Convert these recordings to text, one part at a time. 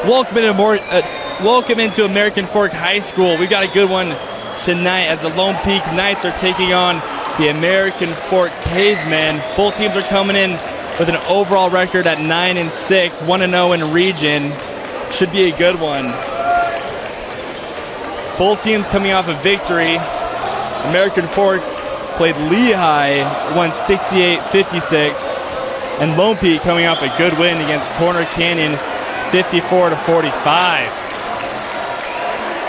Welcome into American Fork High School. We've got a good one tonight as the Lone Peak Knights are taking on the American Fork Cavemen. Both teams are coming in with an overall record at 9-6, 1-0 in region. Should be a good one. Both teams coming off a victory. American Fork played Lehigh, won 68-56. And Lone Peak coming off a good win against Corner Canyon, 54-45.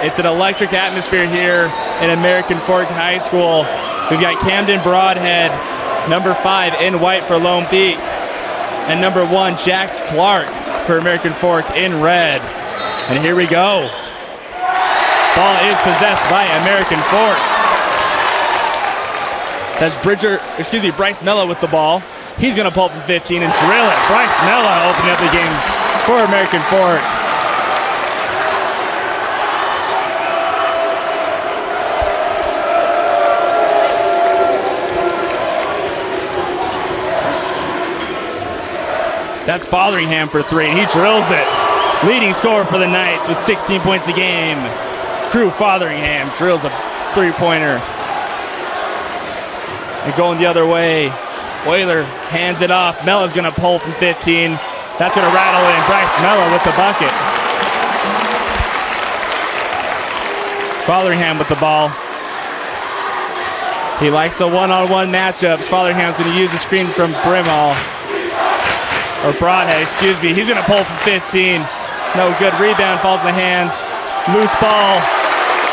It's an electric atmosphere here in American Fork High School. We've got Camden Broadhead, number 5 in white for Lone Peak, and number 1 Jax Clark for American Fork in red. And here we go. Ball is possessed by American Fork. That's Bryce Mello with the ball. He's going to pull from 15 and drill it. Bryce Mello opening up the game for American Fork. That's Fotheringham for 3, and he drills it. Leading scorer for the Knights with 16 points a game. Crew Fotheringham drills a three-pointer. And going the other way, Euler hands it off. Mello's going to pull from 15. That's going to rattle in. Bryce Mello with the bucket. Fotheringham with the ball. He likes the one-on-one matchups. Fotheringham's going to use the screen from Brimhall. Or Broadhead, excuse me. He's going to pull from 15. No good. Rebound falls in the hands. Loose ball.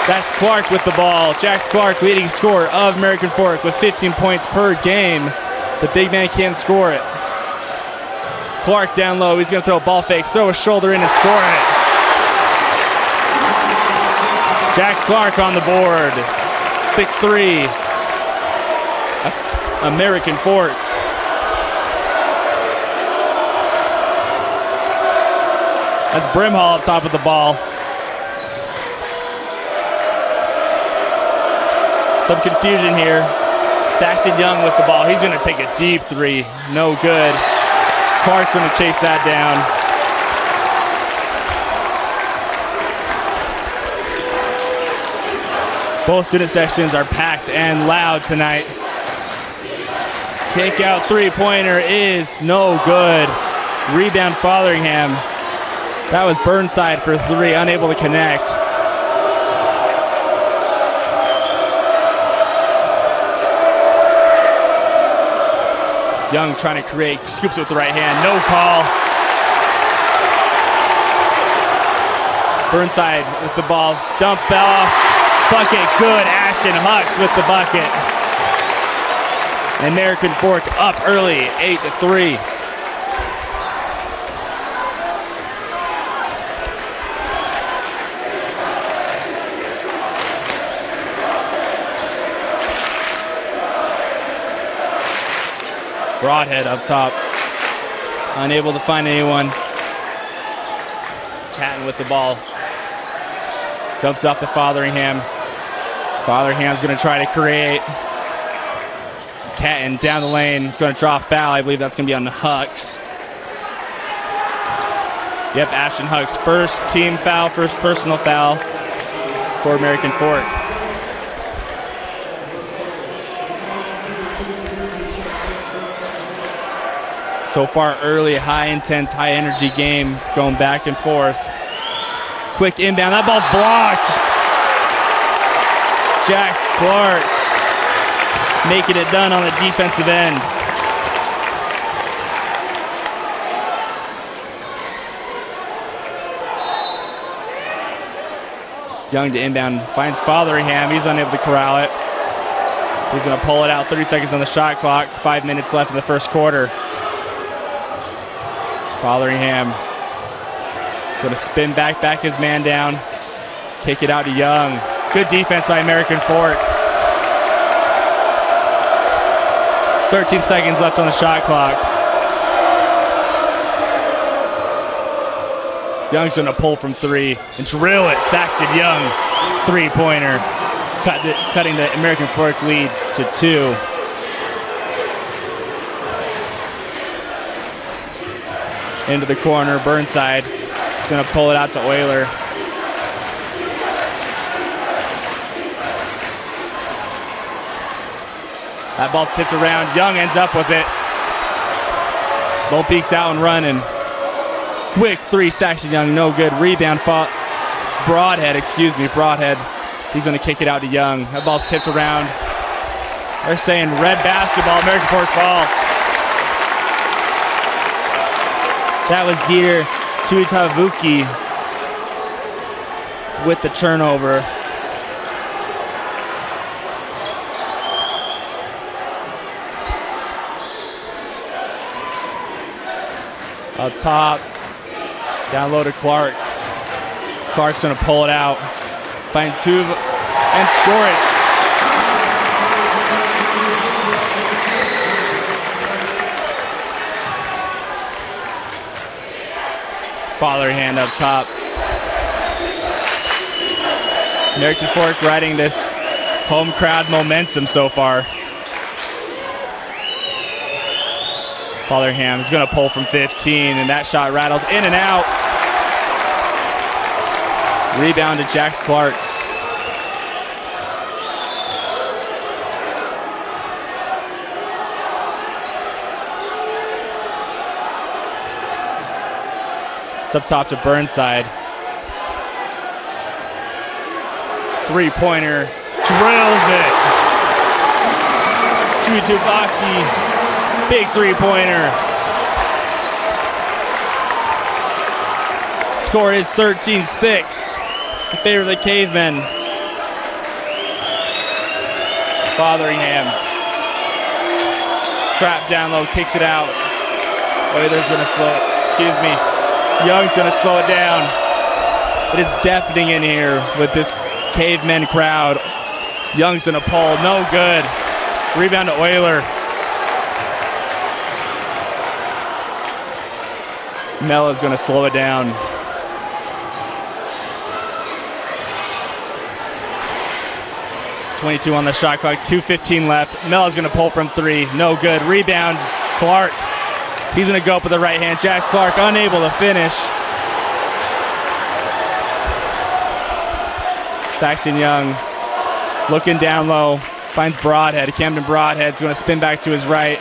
That's Clark with the ball. Jax Clark, leading scorer of American Fork with 15 points per game. The big man can't score it. Clark down low. He's going to throw a ball fake, throw a shoulder in and score it. Jax Clark on the board. 6'3". American Fork. That's Brimhall up top of the ball. Some confusion here. Saxton Young with the ball. He's going to take a deep 3. No good. Clark's going to chase that down. Both student sections are packed and loud tonight. Kick out three-pointer is no good. Rebound Fotheringham. That was Burnside for 3, unable to connect. Young trying to create, scoops it with the right hand, no call. Burnside with the ball, dump off, bucket good. Ashton Hucks with the bucket. American Fork up early, 8-3. Broadhead up top, unable to find anyone. Catton with the ball, jumps off to Fotheringham. Fotheringham's going to try to create. Catton down the lane, is going to draw a foul. I believe that's going to be on the Hucks. Yep, Ashton Hucks, first team foul, first personal foul for American Fork. So far early, high intense, high energy game going back and forth. Quick inbound, that ball's blocked. Jax Clark making it done on the defensive end. Young to inbound, finds Fotheringham, he's unable to corral it. He's gonna pull it out, 30 seconds on the shot clock, 5 minutes left in the first quarter. Fotheringham is going to spin back his man down, kick it out to Young. Good defense by American Fork. 13 seconds left on the shot clock. Young's going to pull from 3 and drill it. Saxton Young, three-pointer, cutting the American Fork lead to 2. Into the corner, Burnside He's going to pull it out to Euler. That ball's tipped around. Young ends up with it. Lone Peak's out and running. Quick three, Saxon Young, no good. Rebound, Broadhead. He's going to kick it out to Young. That ball's tipped around. They're saying red basketball, American Fork ball. That was Dieter Tuitavuki with the turnover. Up top, down low to Clark. Clark's gonna pull it out, find two, and score it. Fatherhand up top. American Fork riding this home crowd momentum so far. Fatherham is going to pull from 15, and that shot rattles in and out. Rebound to Jax Clark. It's up top to Burnside. Three-pointer, drills it. Tuitavaki. Big three-pointer. Score is 13-6 in favor of the Cavemen. Fotheringham. Trap down low, kicks it out. Euler's going to Young's going to slow it down. It is deafening in here with this Cavemen crowd. Young's going to pull, no good. Rebound to Euler. Mella's going to slow it down. .22 on the shot clock, 2:15 left. Mella's going to pull from three, no good. Rebound, Clark. He's going to go up with the right hand. Jax Clark unable to finish. Saxon Young looking down low, finds Broadhead. Camden Broadhead's going to spin back to his right.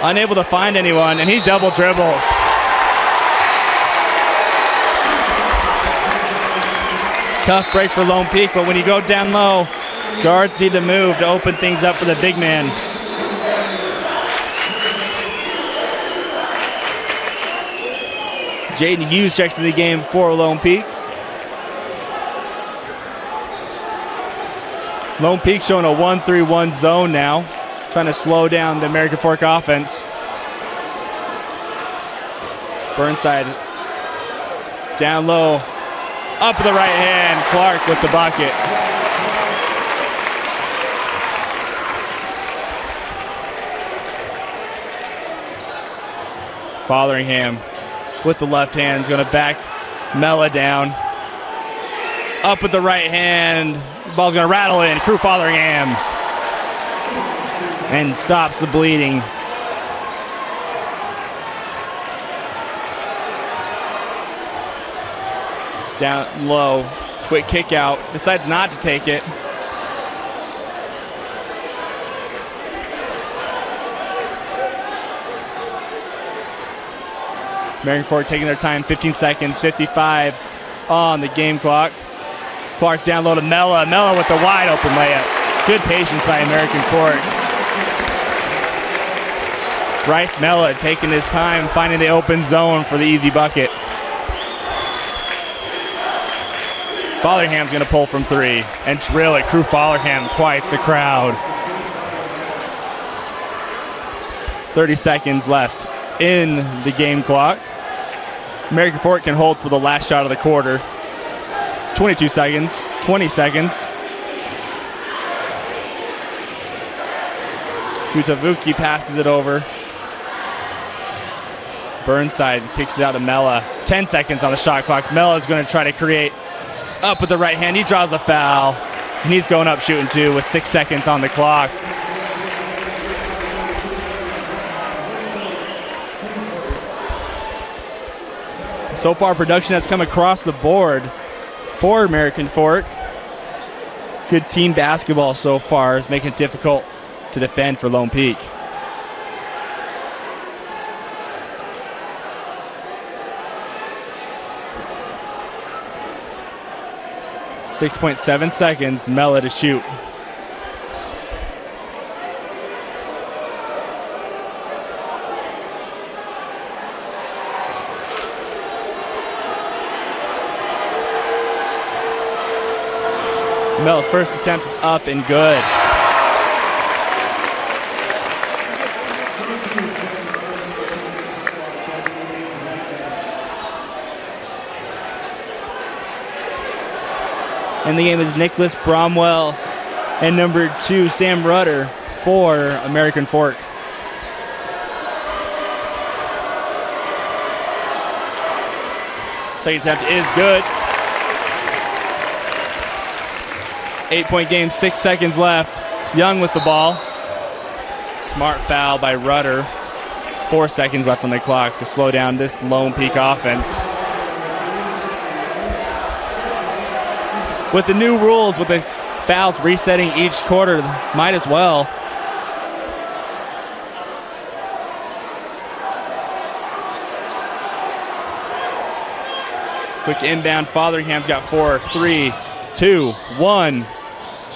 Unable to find anyone, and he double dribbles. Tough break for Lone Peak, but when you go down low, guards need to move to open things up for the big man. Jaden Hughes checks in the game for Lone Peak. Lone Peak showing a 1-3-1 zone now, trying to slow down the American Fork offense. Burnside down low, up with the right hand, Clark with the bucket. Fotheringham with the left hand is going to back Mella down. Up with the right hand, the ball's going to rattle in. Crew Fotheringham and stops the bleeding. Down low, quick kick out, decides not to take it. American Fork taking their time, 15 seconds, 55 on the game clock. Clark down low to Mella. Mella with the wide open layup. Good patience by American Fork. Bryce Mella taking his time, finding the open zone for the easy bucket. Fotherham's going to pull from three and drill it. Crew Fotherham quiets the crowd. 30 seconds left in the game clock. American Fork can hold for the last shot of the quarter. 22 seconds, 20 seconds. Tuitavuki passes it over. Burnside kicks it out to Mella. 10 seconds on the shot clock. Mella's going to try to create. Up with the right hand, he draws the foul. And he's going up shooting two with 6 seconds on the clock. So far, production has come across the board for American Fork. Good team basketball so far is making it difficult to defend for Lone Peak. .7 seconds, Mella to shoot. Mella's first attempt is up and good. And the game is Nicholas Bromwell and number 2, Sam Rudder for American Fork. Second attempt is good. 8-point game, 6 seconds left. Young with the ball. Smart foul by Rudder. 4 seconds left on the clock to slow down this Lone Peak offense. With the new rules, with the fouls resetting each quarter, might as well. Quick inbound, Fotheringham's got 4, 3, 2, 1.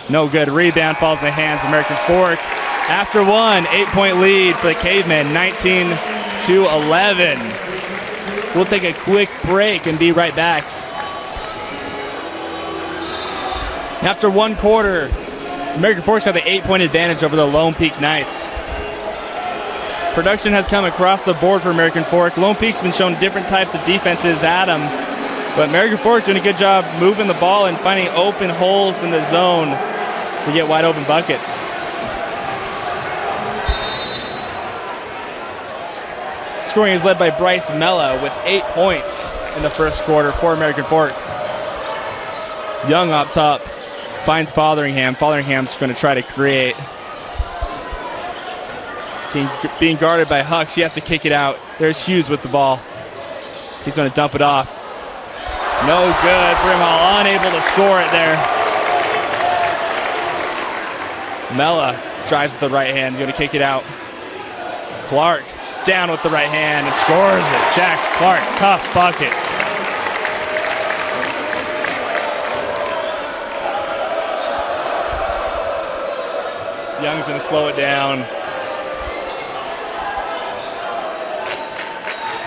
No good. Rebound falls in the hands of American Fork. After one, 8-point lead for the Cavemen, 19-11. We'll take a quick break and be right back. After one quarter, American Fork's got the 8-point advantage over the Lone Peak Knights. Production has come across the board for American Fork. Lone Peak's been shown different types of defenses at them, but American Fork doing a good job moving the ball and finding open holes in the zone to get wide open buckets. Scoring is led by Bryce Mella with 8 points in the first quarter for American Fork. Young up top finds Fotheringham. Fotheringham's going to try to create. Being guarded by Hucks, he has to kick it out. There's Hughes with the ball. He's going to dump it off. No good. Brimhall unable to score it there. Mella drives with the right hand. He's going to kick it out. Clark down with the right hand and scores it. Jax Clark, tough bucket. Young's going to slow it down.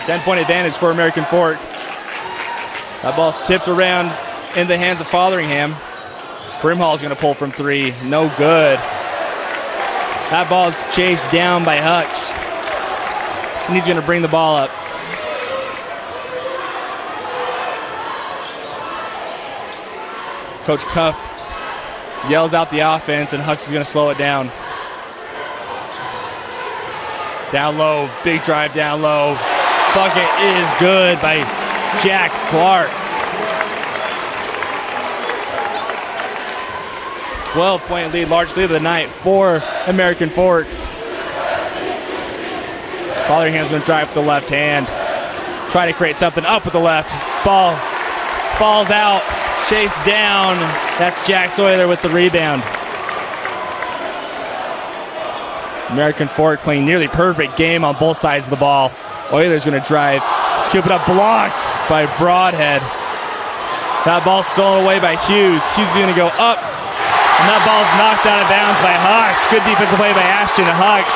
10-point advantage for American Fork. That ball's tipped around in the hands of Fotheringham. Brimhall's going to pull from 3. No good. That ball's chased down by Hucks. And he's going to bring the ball up. Coach Cuff yells out the offense, and Hucks is going to slow it down. Down low, big drive down low. Bucket is good by Jax Clark. 12-point lead, largest lead of the night for American Fork. Fotherham's going to drive with the left hand. Try to create something up with the left. Ball falls out, chased down. That's Jax Euler with the rebound. American Fork playing nearly perfect game on both sides of the ball. Euler's going to drive, scoop it up, blocked by Broadhead. That ball's stolen away by Hughes. Hughes is going to go up, and that ball's knocked out of bounds by Hucks. Good defensive play by Ashton Hucks.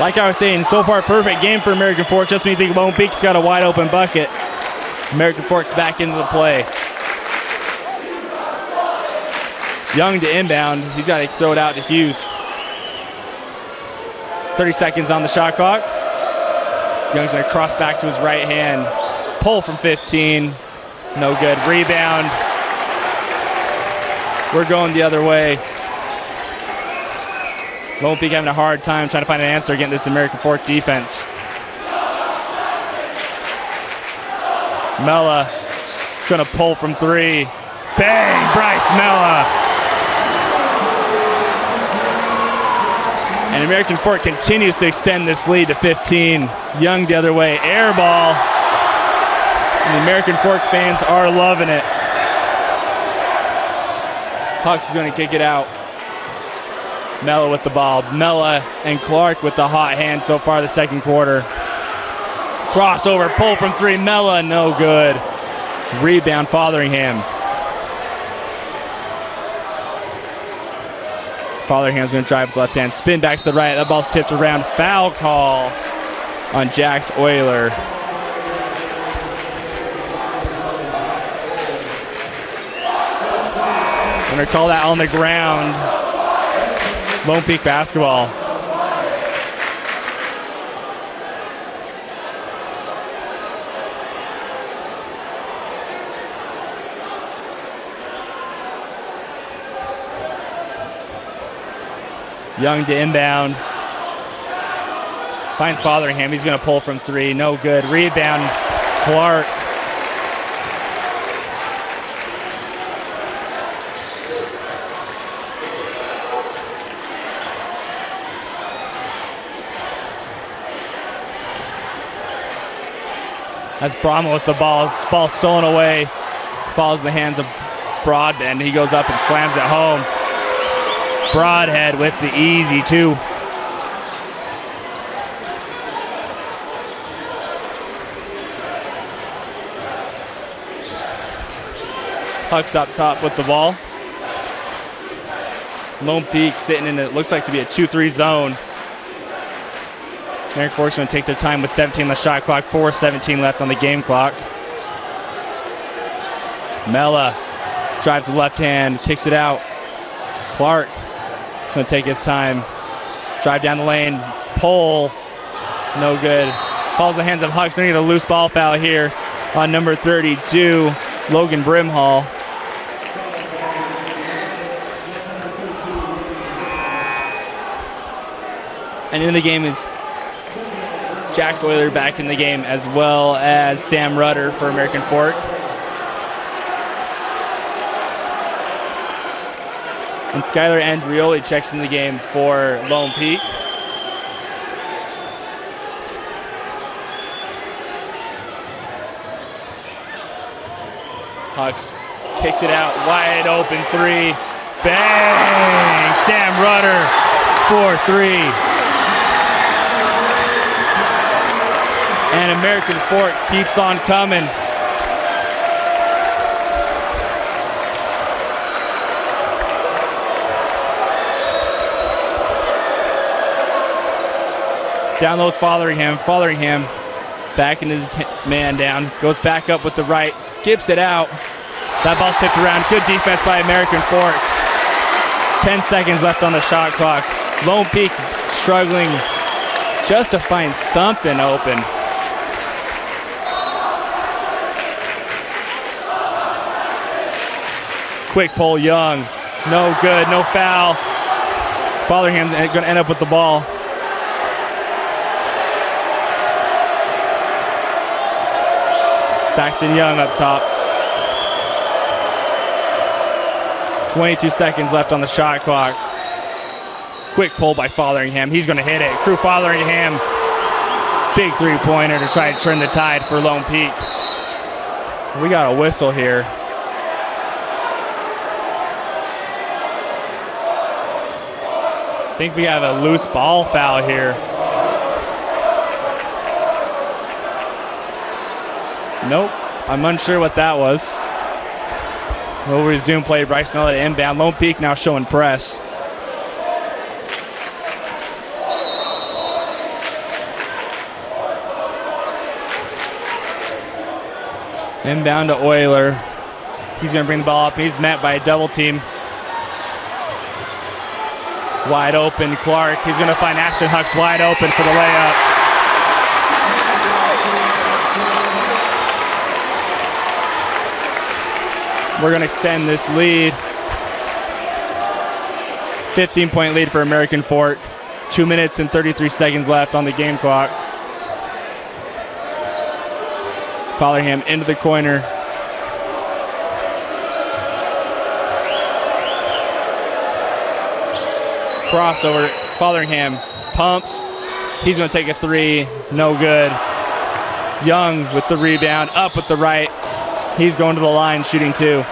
Like I was saying, so far perfect game for American Fork. Just when you think Lone Peak's got a wide open bucket, American Fork's back into the play. Young to inbound. He's got to throw it out to Hughes. 30 seconds on the shot clock. Young's going to cross back to his right hand. Pull from 15. No good. Rebound. We're going the other way. Lone Peak having a hard time trying to find an answer against this American Fork defense. Mella is going to pull from 3. Bang! Bryce Mella. And American Fork continues to extend this lead to 15. Young the other way, air ball. And the American Fork fans are loving it. Hucks is going to kick it out. Mella with the ball. Mella and Clark with the hot hand so far the second quarter. Crossover, pull from three. Mella, no good. Rebound, Fotheringham. Fotherham's going to drive with the left hand. Spin back to the right. That ball's tipped around. Foul call on Jax Euler. Going to call that on the ground. Lone Peak basketball. Young to inbound. Finds Fotheringham. He's going to pull from three. No good. Rebound, Clark. That's Brahma with the ball. Ball stolen away. Falls in the hands of Broadbent. He goes up and slams it home. Broadhead with the easy two. Hucks up top with the ball. Lone Peak sitting in it looks like to be a 2-3 zone. American Fork's going to take their time with 17 on the shot clock, 4:17 left on the game clock. Mella drives the left hand, kicks it out. Clark is going to take his time. Drive down the lane, pull, no good. Falls in the hands of Hucks. They're going to get a loose ball foul here on number 32, Logan Brimhall. And in the game is Jax Euler back in the game, as well as Sam Rudder for American Fork. And Skylar Andrioli checks in the game for Lone Peak. Hucks kicks it out, wide open three. Bang! Sam Rudder, 4-3. And American Fork keeps on coming. Down lows Fotheringham. Fotheringham backing his man down. Goes back up with the right. Skips it out. That ball's tipped around. Good defense by American Fork. 10 seconds left on the shot clock. Lone Peak struggling just to find something open. Quick pull, Young. No good, no foul. Fotherham's going to end up with the ball. Saxton Young up top. 22 seconds left on the shot clock. Quick pull by Fotheringham. He's going to hit it. Crew Fotheringham. Big three-pointer to try to turn the tide for Lone Peak. We got a whistle here. I think we have a loose ball foul here. Nope, I'm unsure what that was. We'll resume play. Bryce Miller to inbound. Lone Peak now showing press. Inbound to Euler. He's going to bring the ball up. He's met by a double team. Wide open, Clark. He's going to find Ashton Hucks wide open for the layup. We're going to extend this lead. 15-point lead for American Fork. 2 minutes and 33 seconds left on the game clock. Fotheringham into the corner. Crossover, Fotheringham pumps. He's going to take a three. No good. Young with the rebound. Up with the right. He's going to the line, shooting two.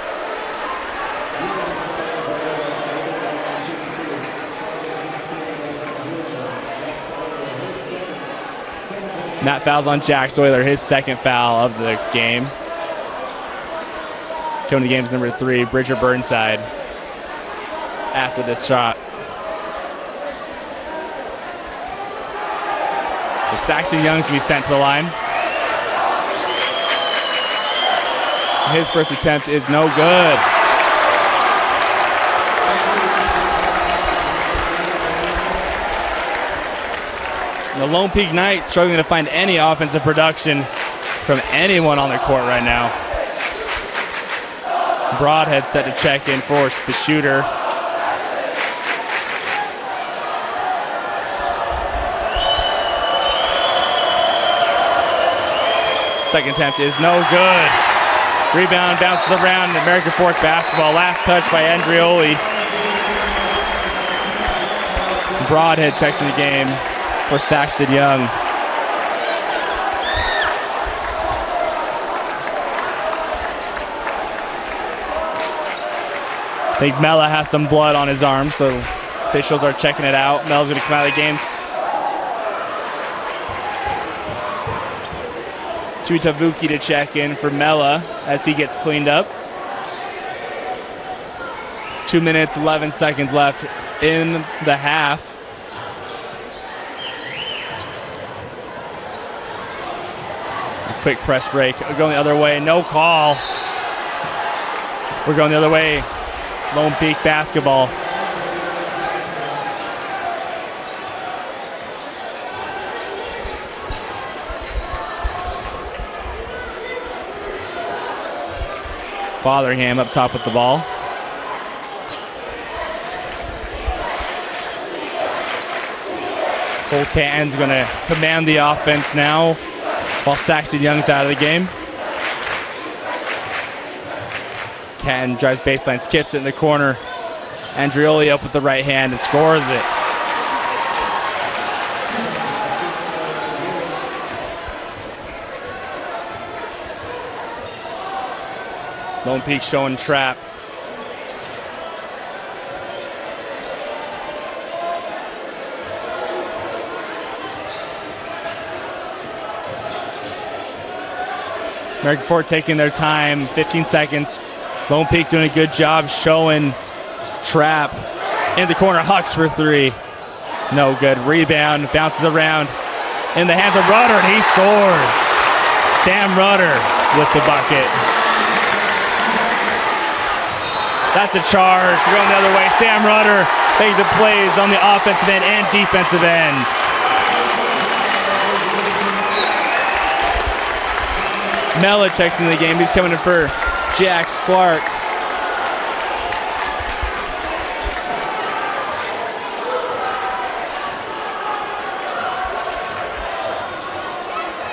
And that foul's on Jack Soiler, his second foul of the game. Coming to game's number 3, Bridger Burnside after this shot. So Saxon Young's going to be sent to the line. His first attempt is no good. The Lone Peak Knights struggling to find any offensive production from anyone on the court right now. Broadhead set to check in for the shooter. Second attempt is no good. Rebound bounces around. American Fork basketball. Last touch by Andrioli. Broadhead checks in the game for Saxton Young. I think Mella has some blood on his arm, so officials are checking it out. Mella's going to come out of the game. Tuitavuki to check in for Mella as he gets cleaned up. 2 minutes, 11 seconds left in the half. A quick press break. We're going the other way. No call. We're going the other way. Lone Peak basketball. Fatherham up top with the ball. Cole Catton's going to command the offense now while Saxon Young's out of the game. Catton drives baseline, skips it in the corner. Andrioli up with the right hand and scores it. Lone Peak showing trap. American Fork taking their time, 15 seconds. Lone Peak doing a good job showing trap. In the corner, Hucks for three. No good. Rebound, bounces around. In the hands of Rudder, and he scores. Sam Rudder with the bucket. That's a charge. We're going the other way. Sam Rudder making the plays on the offensive end and defensive end. Mella checks in the game. He's coming in for Jax Clark.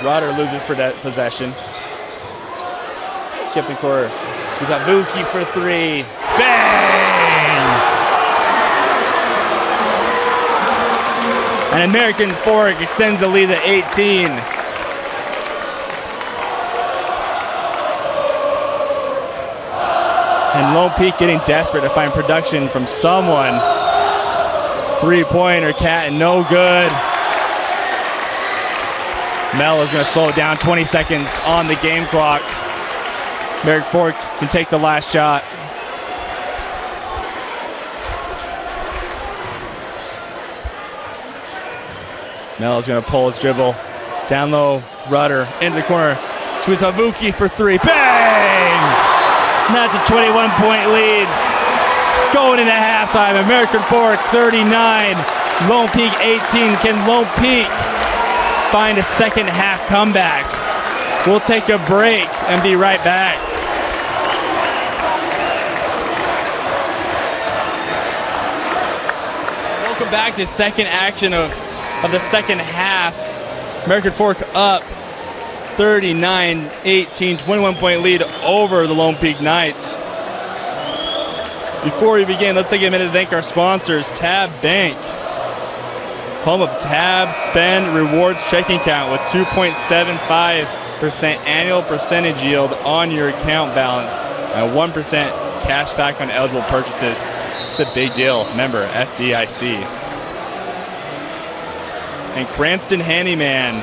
Rudder loses possession. Skipping corner. Tuitavuki for three. Bang! And American Fork extends the lead to 18. And Lone Peak getting desperate to find production from someone. Three-pointer, Catton, no good. Mel is going to slow it down. 20 seconds on the game clock. American Fork can take the last shot. Mel is going to pull his dribble. Down low, Rudder into the corner. Tuitavuki for three. Bang! And that's a 21-point lead. Going into halftime, American Fork 39, Lone Peak 18. Can Lone Peak find a second half comeback? We'll take a break and be right back. Welcome back to second action of the second half. American Fork up 39-18, 21-point lead over the Lone Peak Knights. Before we begin, let's take a minute to thank our sponsors, Tab Bank. home of tab, spend, rewards checking account with 2.75% annual percentage yield on your account balance and 1% cash back on eligible purchases. It's a big deal. Remember, FDIC. And Cranston Handyman.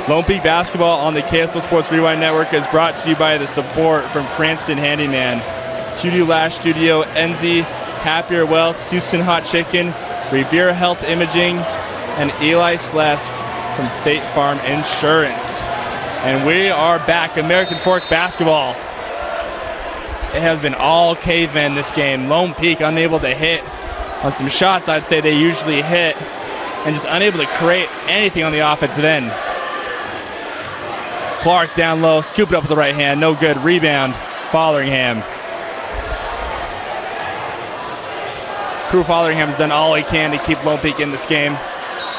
Lone Peak Basketball on the KSL Sports Rewind Network is brought to you by the support from Cranston Handyman, QD Lash Studio, Enzy, Happier Wealth, Houston Hot Chicken, Revere Health Imaging, and Eli Slesk from State Farm Insurance. And we are back. American Fork Basketball. It has been all cavemen this game. Lone Peak unable to hit on some shots I'd say they usually hit, and just unable to create anything on the offensive end. Clark down low, scoop it up with the right hand, no good. Rebound, Fotheringham. Crew Fotheringham has done all he can to keep Lone Peak in this game.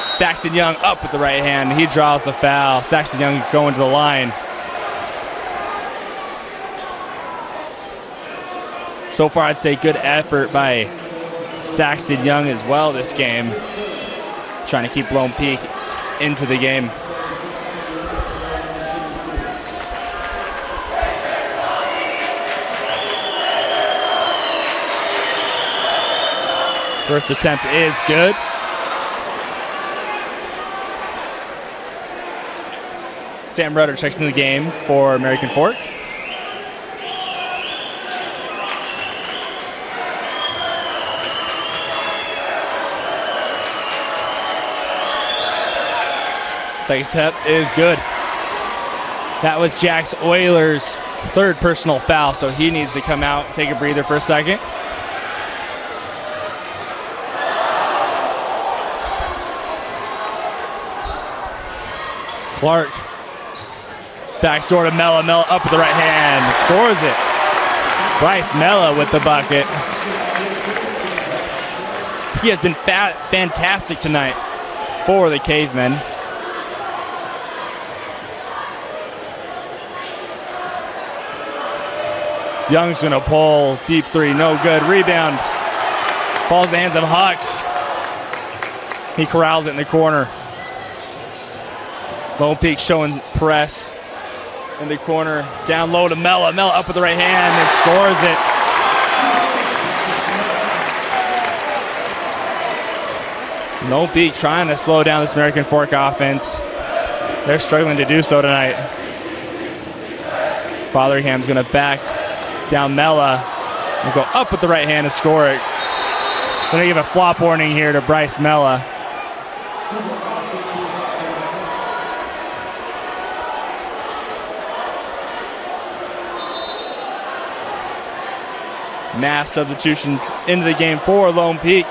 Saxton Young up with the right hand, he draws the foul. Saxton Young going to the line. So far I'd say good effort by Saxton Young as well this game, trying to keep Lone Peak into the game. First attempt is good. Sam Rudder checks into the game for American Fork. Second attempt is good. That was Jack's Oilers' third personal foul, so he needs to come out, take a breather for a second. Clark, backdoor to Mella. Mella up with the right hand, scores it. Bryce Mella with the bucket. He has been fantastic tonight for the Cavemen. Young's gonna pull, deep three, no good. Rebound, falls in the hands of Hux. He corrals it in the corner. Lone Peak showing press in the corner. Down low to Mella. Mella up with the right hand and scores it. Lone Peak trying to slow down this American Fork offense. They're struggling to do so tonight. Fotheringham's going to back down Mella and go up with the right hand and score it. Going to give a flop warning here to Bryce Mella. Mass substitutions into the game for Lone Peak.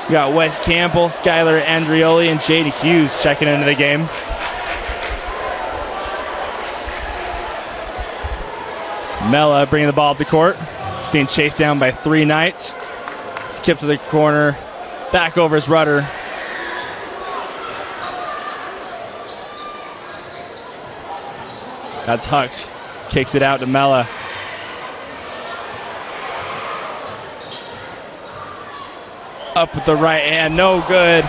We got Wes Campbell, Skylar Andrioli, and Jade Hughes checking into the game. Mella bringing the ball up the court. It's being chased down by three Knights. Skip to the corner. Back over his Rudder. That's Hux. Kicks it out to Mella. Up with the right hand, no good.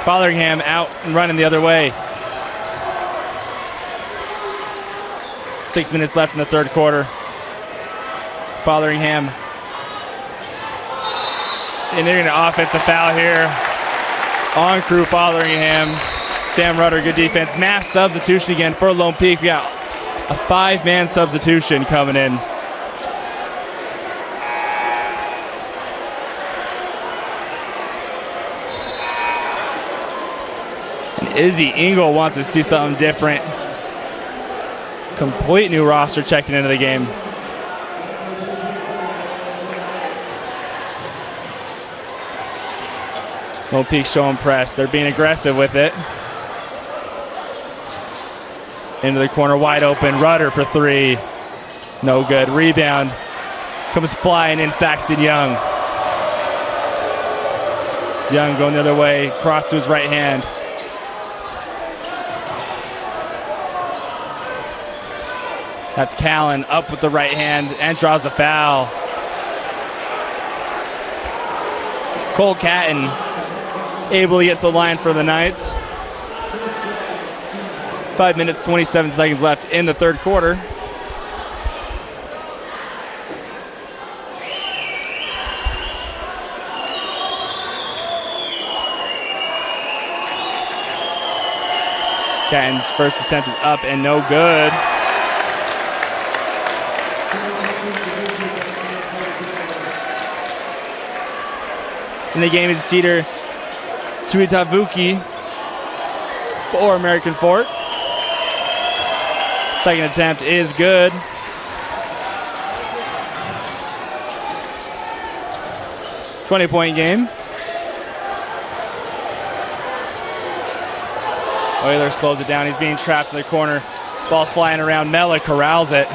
Fotheringham out and running the other way. 6 minutes left in the third quarter. Fotheringham. And they're going to offensive foul here on Crew Fotheringham. Sam Rudder, good defense. Mass substitution again for Lone Peak. We got a 5-man substitution coming in. Izzy Engel wants to see something different. Complete new roster checking into the game. Lone Peak showing press. They're being aggressive with it. Into the corner, wide open. Rudder for three. No good. Rebound. Comes flying in Saxton Young. Young going the other way. Cross to his right hand. That's Callan up with the right hand and draws the foul. Cole Catton able to get to the line for the Knights. 5 minutes, 27 seconds left in the third quarter. Catton's first attempt is up and no good. In the game is Dieter Tuitavuki for American Fork. Second attempt is good. $20-point game. Euler slows it down. He's being trapped in the corner. Ball's flying around. Mella corrals it.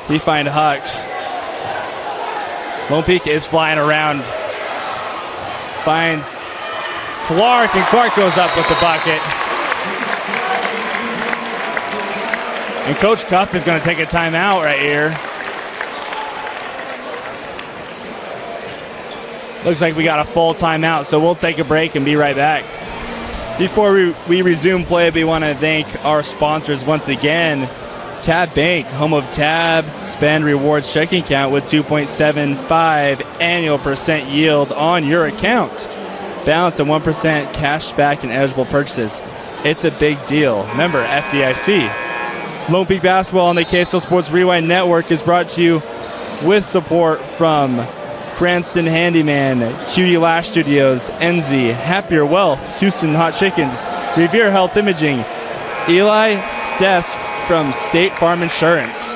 He finds Hux. Lone Peak is flying around. Finds Clark, and Clark goes up with the bucket. And Coach Cuff is going to take a timeout right here. Looks like we got a full timeout, so we'll take a break and be right back. Before we resume play, we want to thank our sponsors once again. Tab Bank, home of Tab Spend Rewards checking account with 2.75 annual percent yield on your account. Balance and 1% cash back in eligible purchases. It's a big deal. Member FDIC. Lone Peak Basketball on the KSL Sports Rewind Network is brought to you with support from Cranston Handyman, QD Lash Studios, Enzy, Happier Wealth, Houston Hot Chickens, Revere Health Imaging, Eli Stesk from State Farm Insurance.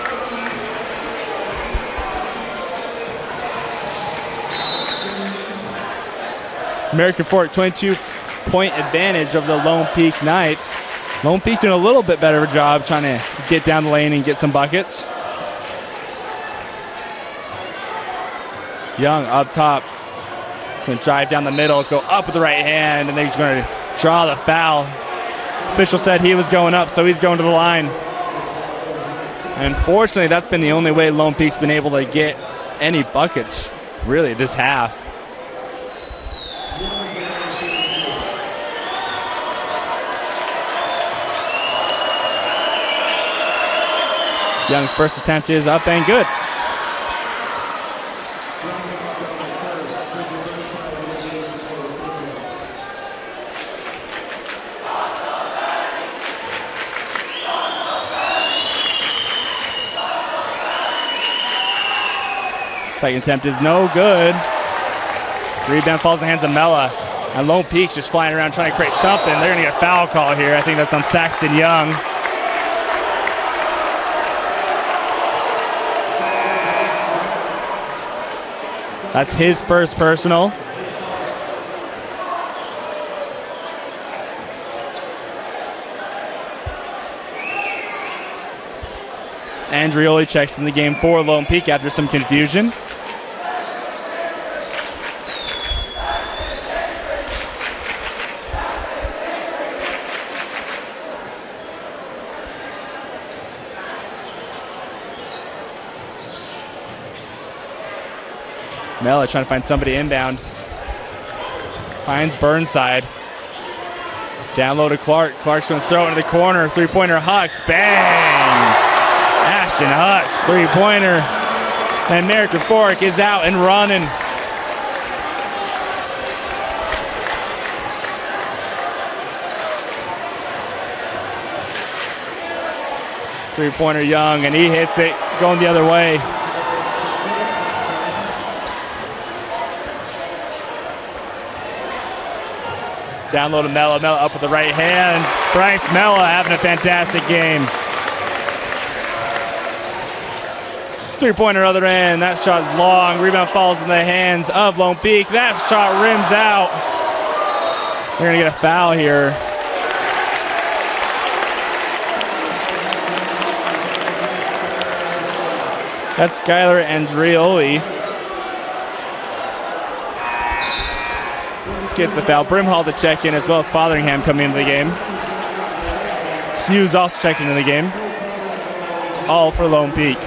American Fork 22-point advantage of the Lone Peak Knights. Lone Peak doing a little bit better of a job trying to get down the lane and get some buckets. Young up top. He's going to drive down the middle, go up with the right hand, and then he's going to draw the foul. Official said he was going up, so he's going to the line. Unfortunately, that's been the only way Lone Peak's been able to get any buckets, really, this half. Young's first attempt is up and good. Second attempt is no good. Rebound falls in the hands of Mella. And Lone Peak's just flying around trying to create something. They're going to get a foul call here. I think that's on Saxton Young. That's his first personal. Andrioli checks in the game for Lone Peak after some confusion. Mella trying to find somebody inbound. Finds Burnside. Down low to Clark. Clark's going to throw it into the corner. Three-pointer Hux. Bang! Ashton Hux, three-pointer. And American Fork is out and running. Three-pointer Young, and he hits it going the other way. Down low to Mella. Mella up with the right hand. Bryce Mella having a fantastic game. Three-pointer other end. That shot is long. Rebound falls in the hands of Lone Peak. That shot rims out. They're going to get a foul here. That's Skylar Andrioli. Gets the foul. Brimhall to check in, as well as Fotheringham coming into the game. Hughes also checking into the game. All for Lone Peak.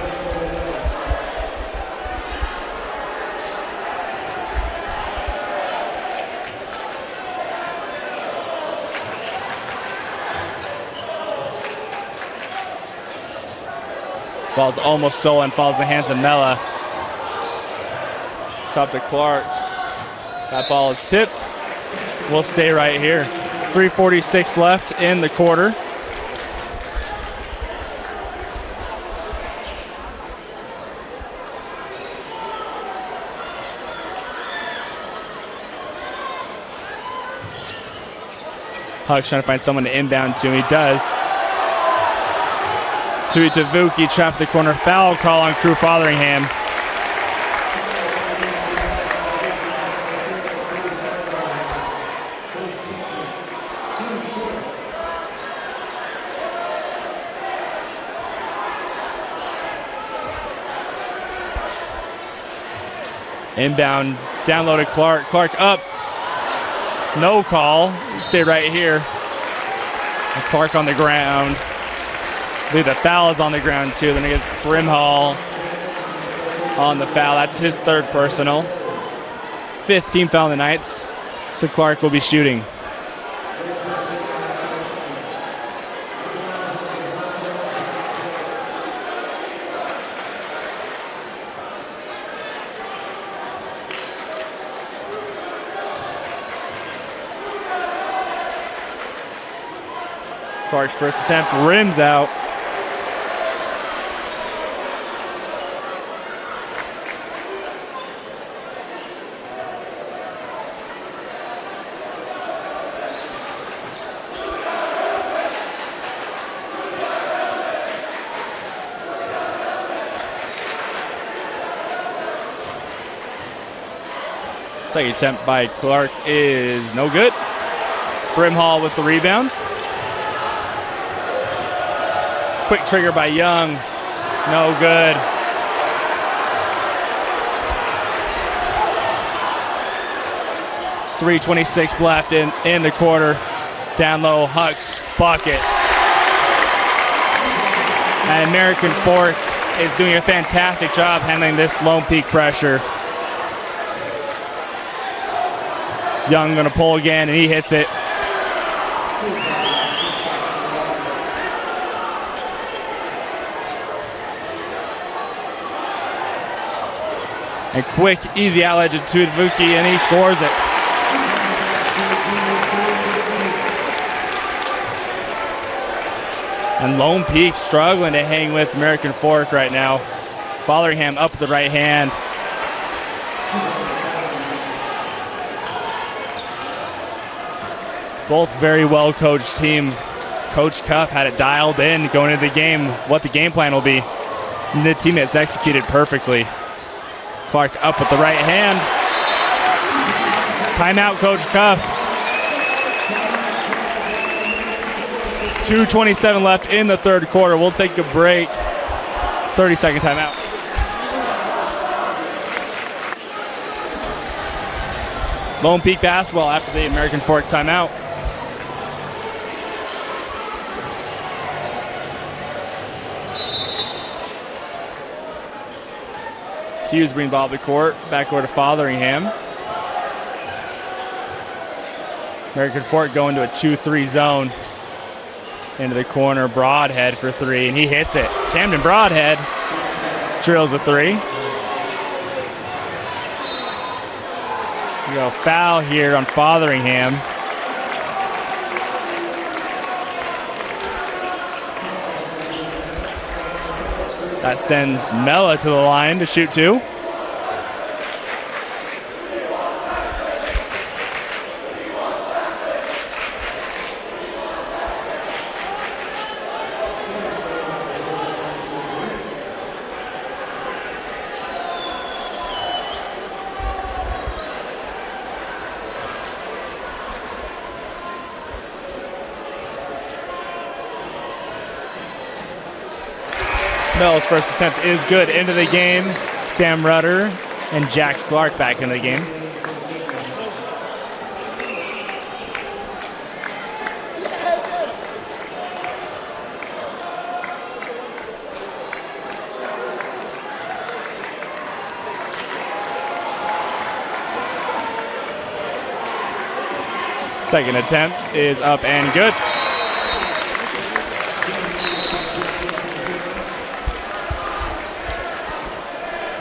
Ball's almost stolen, falls in the hands of Mella. Top to Clark. That ball is tipped. We'll stay right here. 3:46 left in the quarter. Huck's trying to find someone to inbound to him. He does. Tui Tavuki trapped the corner. Foul call on Crew Fotheringham. Inbound, down low to Clark. Clark up. No call. Stay right here. And Clark on the ground. I believe the foul is on the ground too. Then we get Brimhall on the foul. That's his third personal. 5th team foul in the Knights. So Clark will be shooting. Clark's first attempt rims out. Second attempt by Clark is no good. Brimhall with the rebound. Quick trigger by Young. No good. .326 left in the quarter. Down low, Huck's bucket. And American Fork is doing a fantastic job handling this Lone Peak pressure. Young gonna pull again, and he hits it. And quick, easy outlet to Tavuki, and he scores it. And Lone Peak struggling to hang with American Fork right now. Fotheringham up with the right hand. Both very well coached team. Coach Cuff had it dialed in going into the game, what the game plan will be. And the teammates executed perfectly. Clark up with the right hand. Timeout, Coach Cuff. 2:27 left in the third quarter. We'll take a break. 30-second timeout. Lone Peak basketball after the American Fork timeout. Hughes bring ball to the court. Back over to Fotheringham. American Fork going to a 2-3 zone. Into the corner. Broadhead for three, and he hits it. Camden Broadhead drills a three. We go foul here on Fotheringham. That sends Mella to the line to shoot two. Mella's first attempt is good into the game. Sam Rudder and Jax Clark back into the game. Second attempt is up and good.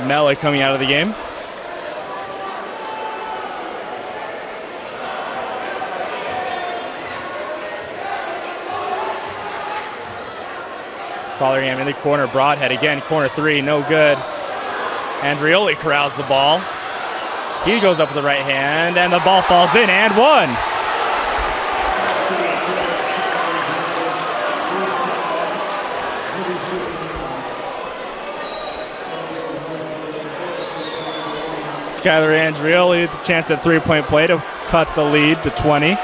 Mela coming out of the game. Fotheringham in the corner, Broadhead again, corner 3, no good. Andrioli corrals the ball. He goes up with the right hand, and the ball falls in, and 1. Skylar Andrioli with a chance at 3-point play to cut the lead to 20.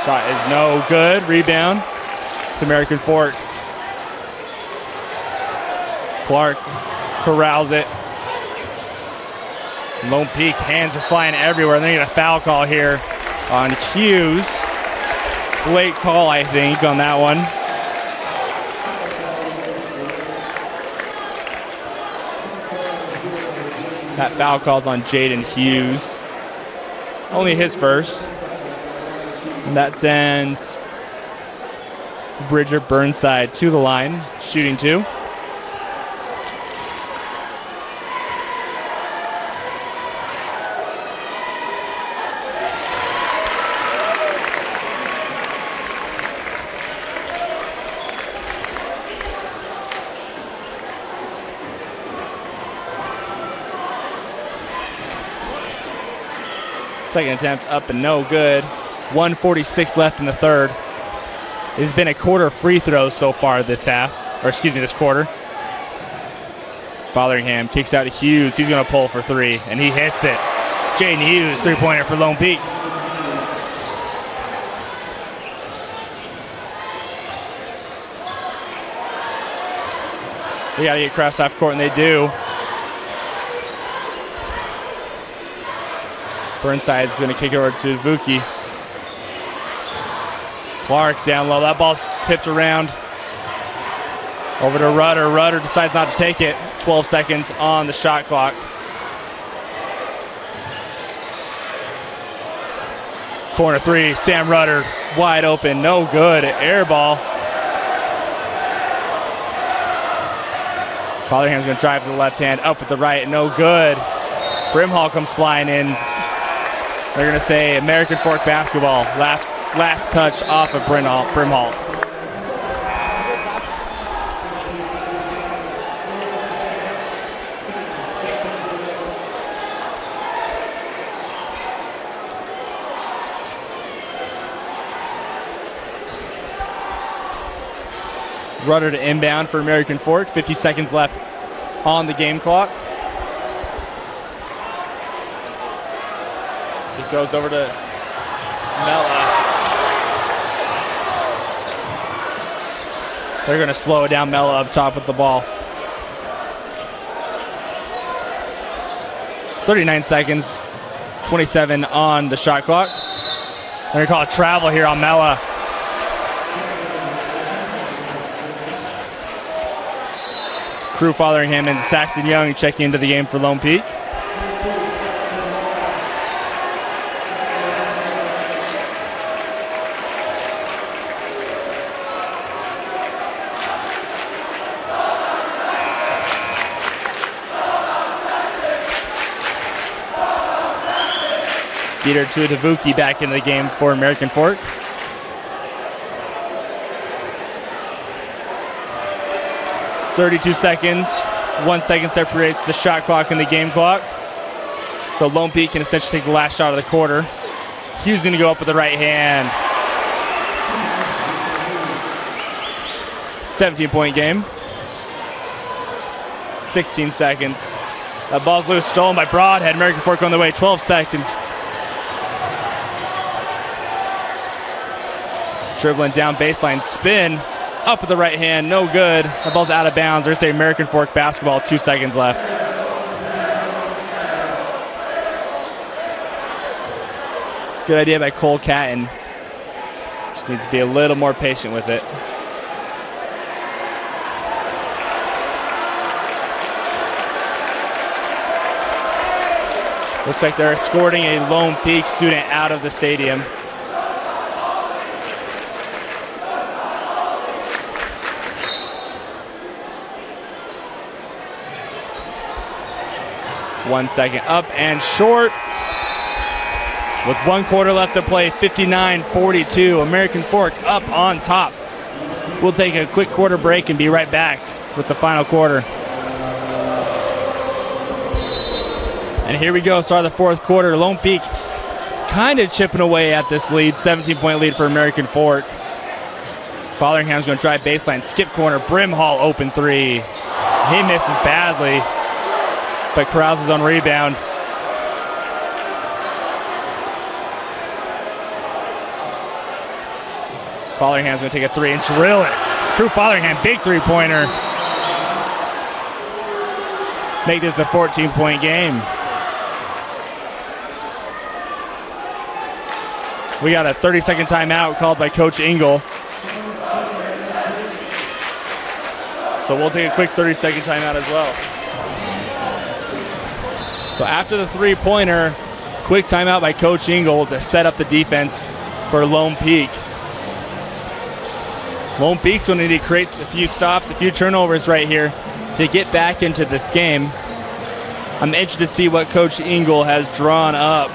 Shot is no good. Rebound to American Fork. Clark corrals it. Lone Peak, hands are flying everywhere. And they get a foul call here on Hughes. Late call, I think, on that one. That foul call's on Jaden Hughes. Only his first. And that sends Bridger Burnside to the line, shooting 2. Second attempt up and no good. 1:46 left in the third. It's been a quarter of free throws so far this this quarter. Fotheringham kicks out to Hughes. He's going to pull for 3, and he hits it. Jaden Hughes, 3-pointer for Lone Peak. They got to get across half court, and they do. Burnside's going to kick it over to Vuki. Clark down low. That ball's tipped around. Over to Rudder. Rudder decides not to take it. 12 seconds on the shot clock. Corner 3. Sam Rudder wide open. No good. Air ball. Fotherham's going to drive to the left hand. Up with the right. No good. Brimhall comes flying in. They're going to say American Fork basketball. Last touch off of Brimhall. Rudder to inbound for American Fork. 50 seconds left on the game clock. He goes over to Mela. They're going to slow down Mela up top with the ball. 39 seconds, 27 on the shot clock. They're going to call a travel here on Mela. Crew Fotheringham and Saxon Young checking into the game for Lone Peak. Peter Tuatavuki back into the game for American Fork. .32 seconds. 1 second separates the shot clock and the game clock. So Lone Peak can essentially take the last shot of the quarter. Hughes going to go up with the right hand. 17-point game. 16 seconds. That ball's loose, stolen by Broadhead. American Fork on the way. 12 seconds. Dribbling down baseline, spin, up with the right hand, no good. The ball's out of bounds. They're going to say American Fork basketball, 2 seconds left. Good idea by Cole Catton. Just needs to be a little more patient with it. Looks like they're escorting a Lone Peak student out of the stadium. One second up and short. With 1 quarter left to play, 59-42. American Fork up on top. We'll take a quick quarter break and be right back with the final quarter. And here we go, start of the 4th quarter. Lone Peak kind of chipping away at this lead, 17-point lead for American Fork. Fotheringham's going to drive baseline, skip corner, Brimhall open 3. He misses badly, but corrals his own rebound. Fotherham's going to take a 3 and drill it. Crew Fotheringham, big 3-pointer. Make this a 14-point game. We got a 30-second timeout called by Coach Engel. So we'll take a quick 30-second timeout as well. So after the 3-pointer, quick timeout by Coach Engel to set up the defense for Lone Peak. Lone Peak's going to need to create a few stops, a few turnovers right here to get back into this game. I'm interested to see what Coach Engel has drawn up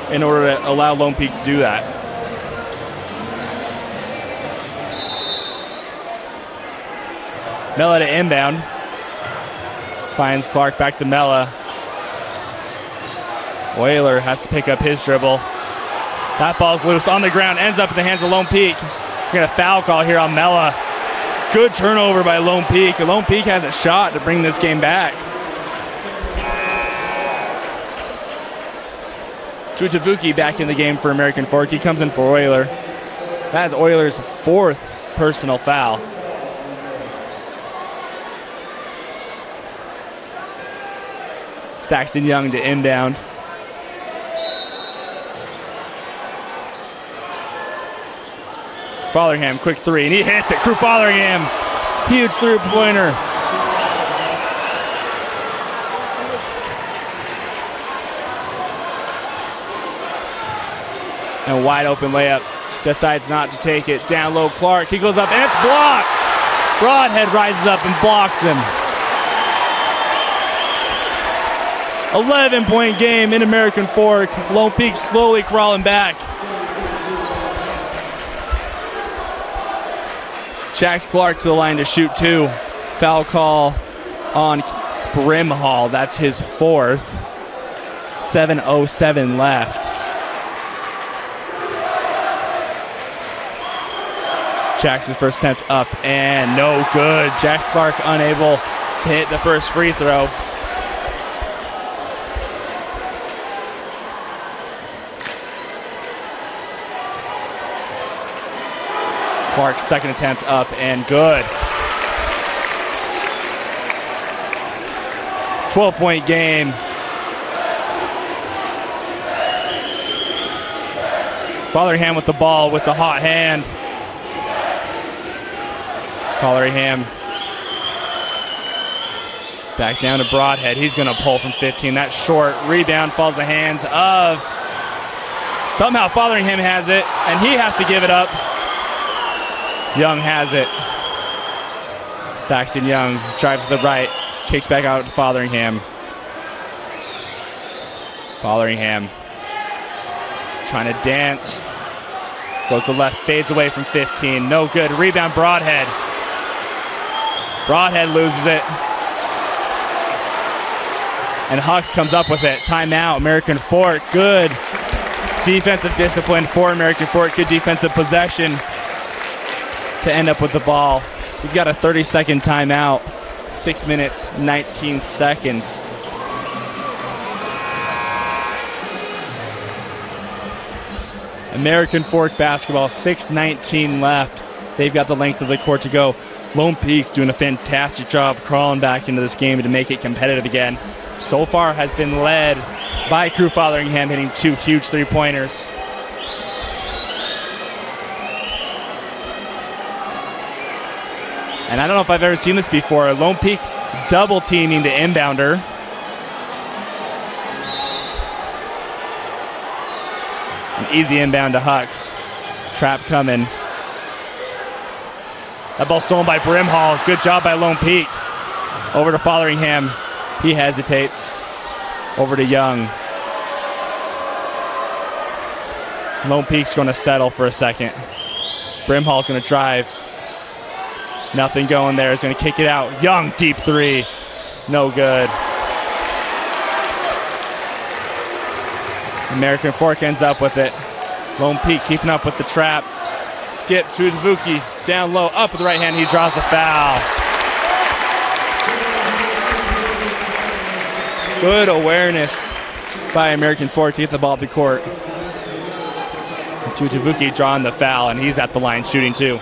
in order to allow Lone Peak to do that. Mella to inbound. Finds Clark back to Mella. Euler has to pick up his dribble. That ball's loose on the ground, ends up in the hands of Lone Peak. We got a foul call here on Mella. Good turnover by Lone Peak. Lone Peak has a shot to bring this game back. Tutavuki back in the game for American Fork. He comes in for Euler. That is Euler's 4th personal foul. Saxton Young to inbound. Fotheringham, quick 3, and he hits it. Crew Fotheringham, huge 3-pointer. And a wide open layup. Decides not to take it. Down low, Clark. He goes up, and it's blocked. Broadhead rises up and blocks him. 11-point game in American Fork. Lone Peak slowly crawling back. Jax Clark to the line to shoot 2. Foul call on Brimhall. That's his 4th. 7:07 left. Jax's first attempt up and no good. Jax Clark unable to hit the first free throw. Clark's second attempt up and good. 12-point game. Fotheringham with the ball with the hot hand. Fotheringham back down to Broadhead. He's going to pull from 15. That short rebound falls in the hands of... Somehow Fotheringham has it, and he has to give it up. Young has it. Saxton Young drives to the right, kicks back out to Fotheringham. Fotheringham trying to dance. Goes to left, fades away from 15. No good. Rebound, Broadhead. Broadhead loses it. And Hucks comes up with it. Timeout, American Fork. Good defensive discipline for American Fork. Good defensive possession to end up with the ball. We've got a 30-second timeout. 6 minutes, 19 seconds. American Fork basketball, 6:19 left. They've got the length of the court to go. Lone Peak doing a fantastic job crawling back into this game to make it competitive again. So far has been led by Crew Fotheringham, hitting 2 huge 3-pointers. And I don't know if I've ever seen this before. Lone Peak double teaming the inbounder. Easy inbound to Hux. Trap coming. That ball stolen by Brimhall. Good job by Lone Peak. Over to Fotheringham. He hesitates. Over to Young. Lone Peak's going to settle for a second. Brimhall's going to drive. Nothing going there. He's going to kick it out. Young, deep three. No good. American Fork ends up with it. Lone Peak keeping up with the trap. Skip to Tavuki. Down low, up with the right hand. He draws the foul. Good awareness by American Fork to get the ball up the court. To Tavuki drawing the foul, and he's at the line shooting too.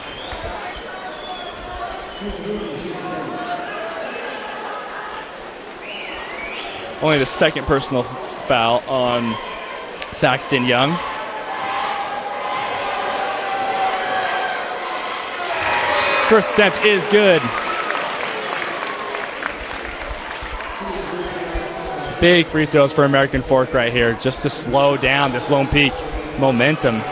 Only the second personal foul on Saxton Young. First attempt is good. Big free throws for American Fork right here, just to slow down this Lone Peak momentum.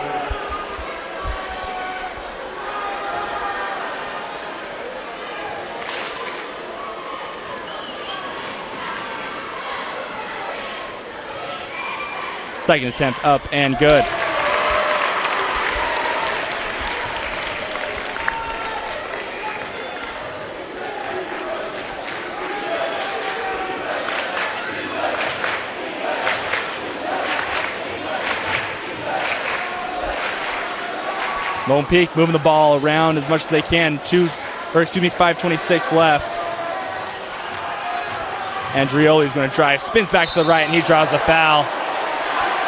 Second attempt up and good. Lone Peak moving the ball around as much as they can. 5:26 left. Andrioli's going to drive, spins back to the right, and he draws the foul.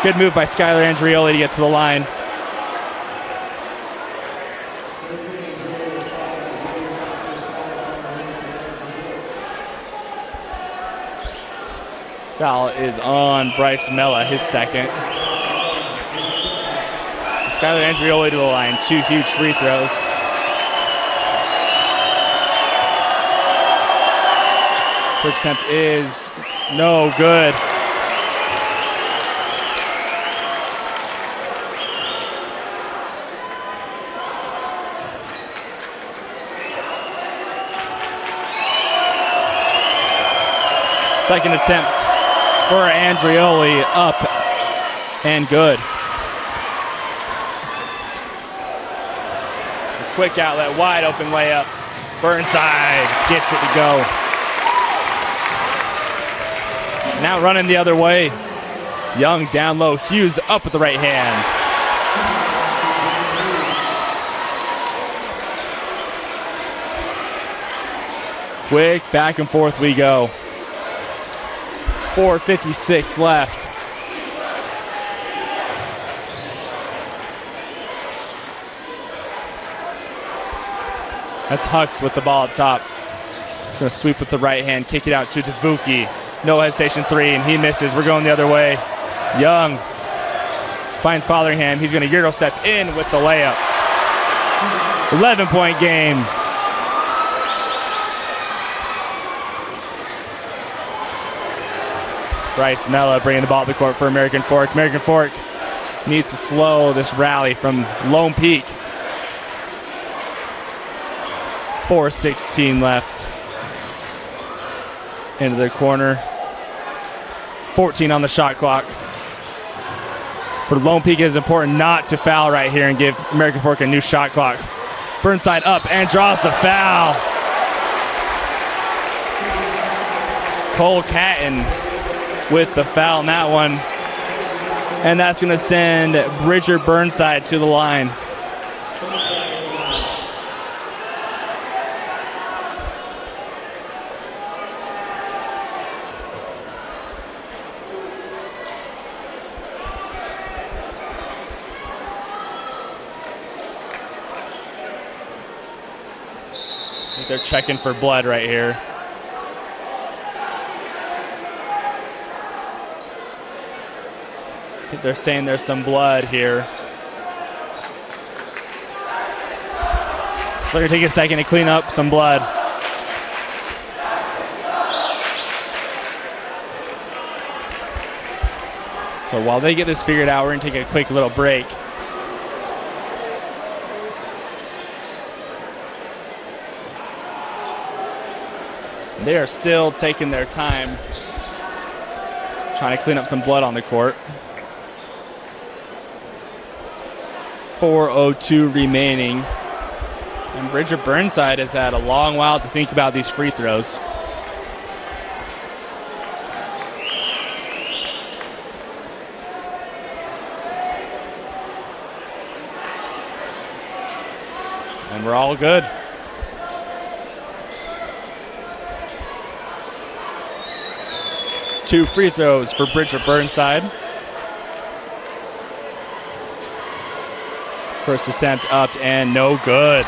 Good move by Skylar Andrioli to get to the line. Foul is on Bryce Mella, his second. Skylar Andrioli to the line, 2 huge free throws. First attempt is no good. Second attempt for Andrioli, up and good. A quick outlet, wide open layup. Burnside gets it to go. Now running the other way. Young down low, Hughes up with the right hand. Quick back and forth we go. 4:56 left. That's Hux with the ball up top. He's going to sweep with the right hand, kick it out to Tavuki. No hesitation three, and he misses. We're going the other way. Young finds Fotheringham. He's going to Euro step in with the layup. 11-point game. Bryce Mella bringing the ball up the court for American Fork. American Fork needs to slow this rally from Lone Peak. 4:16 left. Into the corner. 14 on the shot clock. For Lone Peak, it is important not to foul right here and give American Fork a new shot clock. Burnside up and draws the foul. Cole Catton with the foul in that one. And that's going to send Bridger Burnside to the line. I think they're checking for blood right here. I think they're saying there's some blood here. So they're going to take a second to clean up some blood. So So while they get this figured out, we're going to take a quick little break. They are still taking their time, trying to clean up some blood on the court. 4:02 remaining. And Bridger Burnside has had a long while to think about these free throws. And we're all good. Two free throws for Bridger Burnside. First attempt up and no good.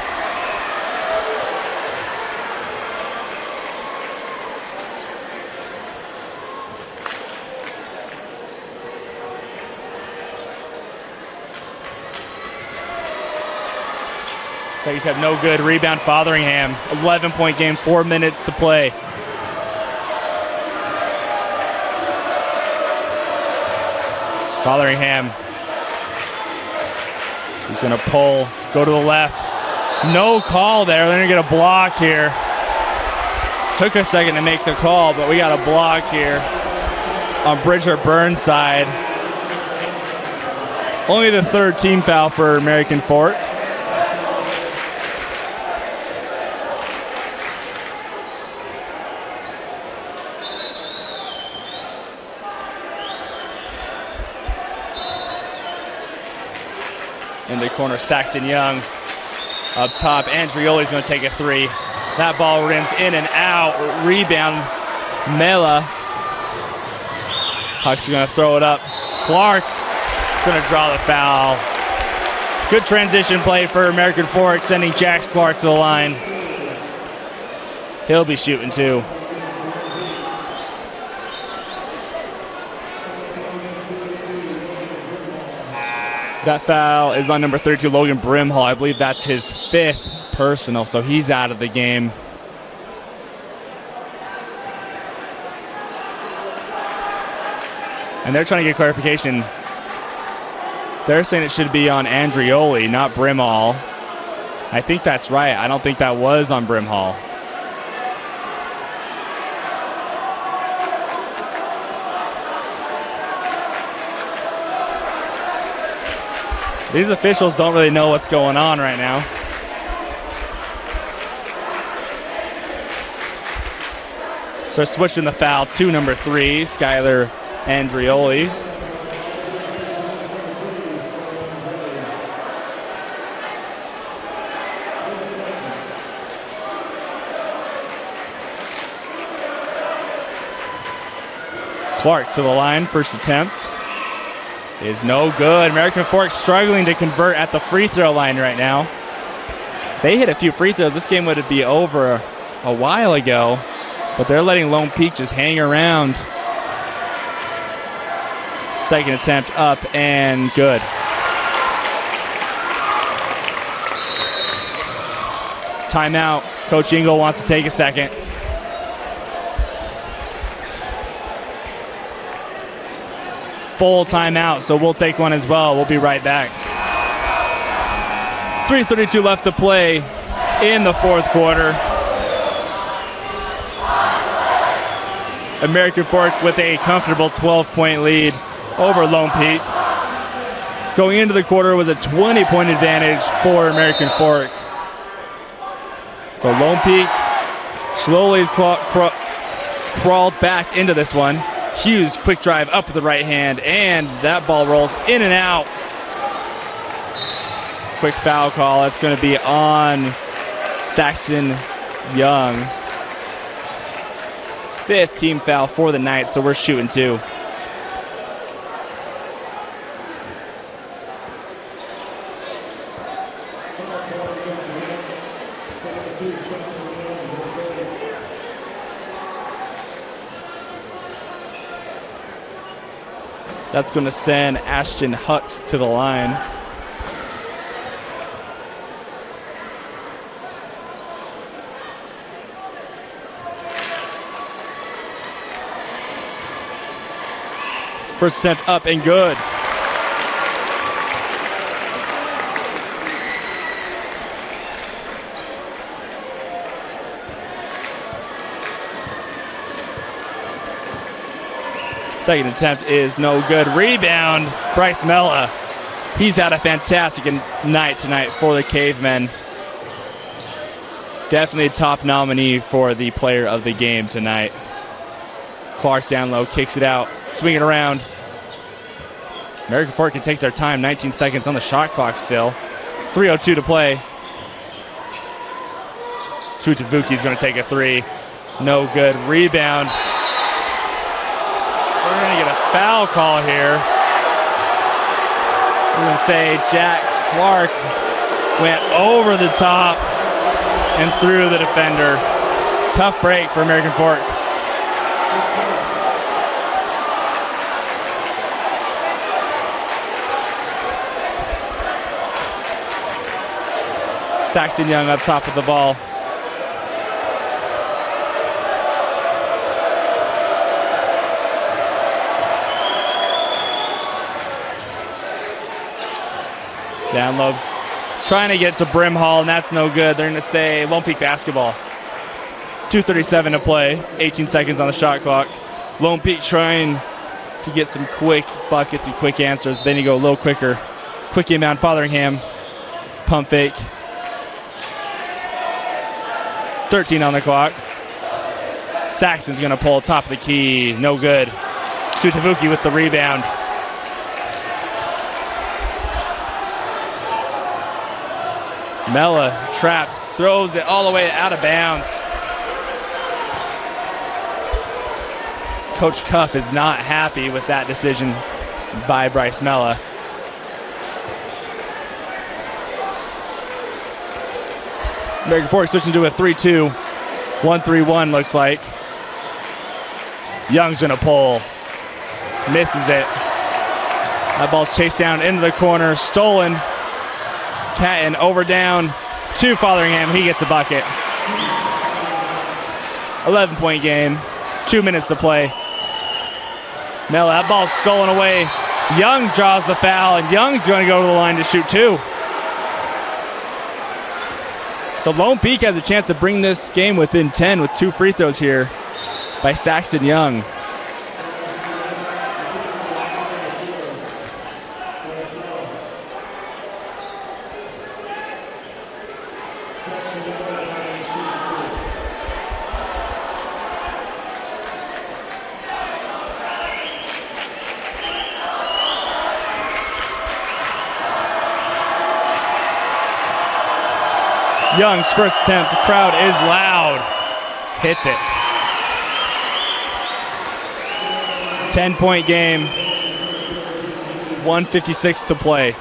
Second attempt no good. Rebound Fotheringham. 11-point game, 4 minutes to play. Fotheringham. He's going to pull, go to the left. No call there. They're going to get a block here. Took a second to make the call, but we got a block here on Bridger Burnside. Only the third team foul for American Fork. In the corner, Saxton Young. Up top, Andrioli's going to take a three. That ball rims in and out. Rebound, Mela. Huck's going to throw it up. Clark is going to draw the foul. Good transition play for American Fork, sending Jax Clark to the line. He'll be shooting too. That foul is on number 32, Logan Brimhall. I believe that's his 5th personal, so he's out of the game. And they're trying to get clarification. They're saying it should be on Andrioli, not Brimhall. I think that's right. I don't think that was on Brimhall. These officials don't really know what's going on right now. So switching the foul to number 3, Skylar Andrioli. Clark to the line, first attempt. Is no good. American Fork struggling to convert at the free throw line right now. They hit a few free throws. This game would be over a while ago, but they're letting Lone Peak just hang around. Second attempt up and good. Timeout. Coach Ingle wants to take a second. Full timeout, so we'll take one as well. We'll be right back. 3:32 left to play in the fourth quarter. American Fork with a comfortable 12-point lead over Lone Peak. Going into the quarter was a 20-point advantage for American Fork. So Lone Peak slowly has crawled back into this one. Hughes, quick drive up with the right hand, and that ball rolls in and out. Quick foul call. That's going to be on Saxton Young. 5th team foul for the night, so we're shooting 2. That's going to send Ashton Hucks to the line. First attempt up and good. Second attempt is no good. Rebound, Bryce Mella. He's had a fantastic night tonight for the Cavemen. Definitely a top nominee for the player of the game tonight. Clark down low, kicks it out, swing it around. American Fork can take their time, 19 seconds on the shot clock still. 3:02 to play. Tutavuki's going to take a three. No good. Rebound. We're going to get a foul call here. We're going to say Jax Clark went over the top and through the defender. Tough break for American Fork. Saxton Young up top of the ball. Down low, trying to get to Brimhall, and that's no good. They're going to say Lone Peak basketball. 2:37 to play, 18 seconds on the shot clock. Lone Peak trying to get some quick buckets and quick answers. Then you go a little quicker. Quick inbound, Fotheringham. Pump fake. 13 on the clock. Saxon's going to pull top of the key. No good. Tutavuki with the rebound. Mella trapped, throws it all the way out of bounds. Coach Cuff is not happy with that decision by Bryce Mella. American Fork switching to a 3-2. 1-3-1 looks like. Young's gonna pull. Misses it. That ball's chased down into the corner. Stolen. Catton over down to Fotheringham. He gets a bucket. 11-point game. 2 minutes to play. Mella, that ball's stolen away. Young draws the foul, and Young's going to go to the line to shoot two. So Lone Peak has a chance to bring this game within 10 with 2 free throws here by Saxton Young. Young's first attempt, the crowd is loud. Hits it. 10-point game. 1:56 to play.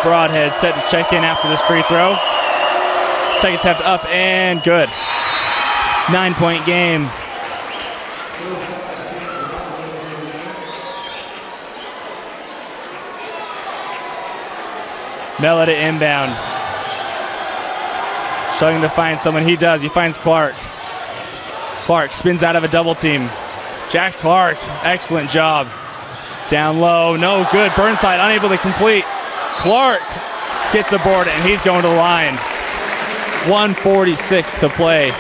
Broadhead set to check in after this free throw. Second attempt up and good. 9-point game. Mella to inbound. Showing to find someone. He does. He finds Clark. Clark spins out of a double team. Jack Clark, excellent job. Down low, no good. Burnside unable to complete. Clark gets the board and he's going to the line. 1:46 to play.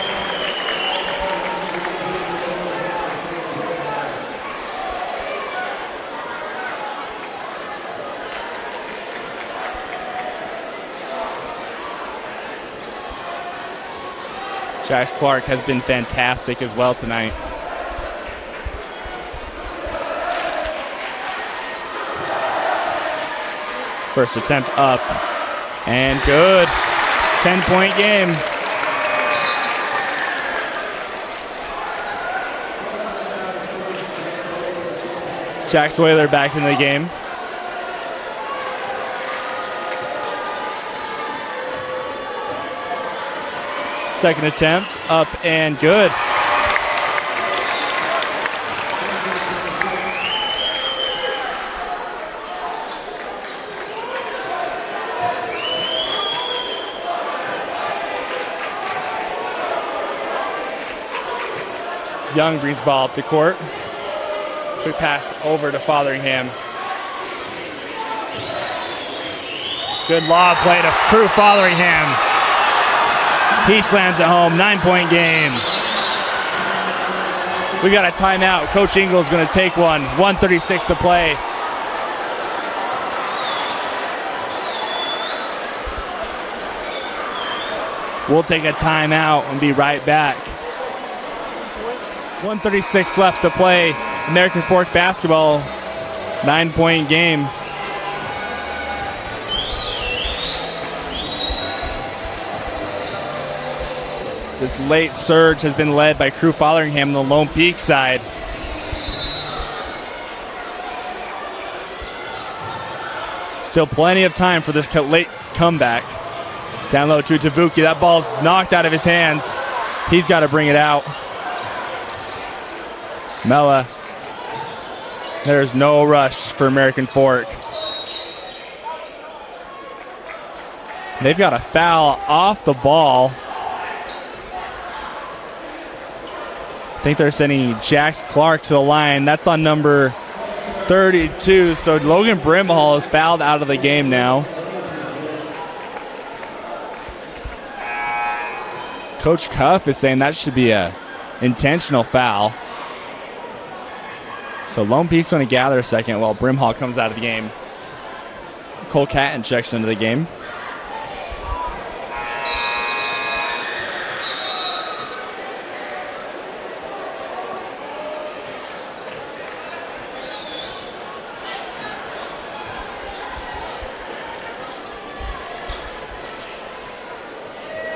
Jax Clark has been fantastic as well tonight. First attempt up and good. 10-point game. Jax Whaler back in the game. Second attempt, up and good. Young brings the ball up the court. Quick pass over to Fotheringham. Good lob play to Crew Fotheringham. He slams it home. 9-point game. We got a timeout. Coach Ingles going to take one. 1:36 to play. We'll take a timeout and be right back. 1:36 left to play. American Fork basketball. 9-point game. This late surge has been led by Crew Fotheringham on the Lone Peak side. Still plenty of time for this late comeback. Down low to Tavuki. That ball's knocked out of his hands. He's got to bring it out. Mella. There's no rush for American Fork. They've got a foul off the ball. I think they're sending Jax Clark to the line. That's on number 32. So Logan Brimhall is fouled out of the game now. Coach Cuff is saying that should be a intentional foul. So Lone Peak's going to gather a second while Brimhall comes out of the game. Cole Catton checks into the game.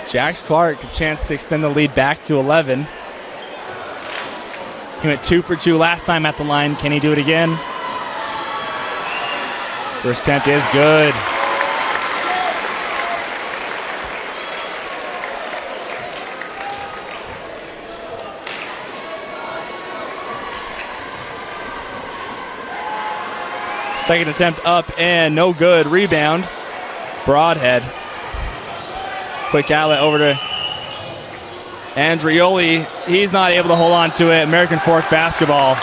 Jax Clark, a chance to extend the lead back to 11. He went 2 for 2 last time at the line. Can he do it again? First attempt is good. Second attempt up and no good. Rebound. Broadhead. Quick outlet over to Andrioli. He's not able to hold on to it. American Fork basketball.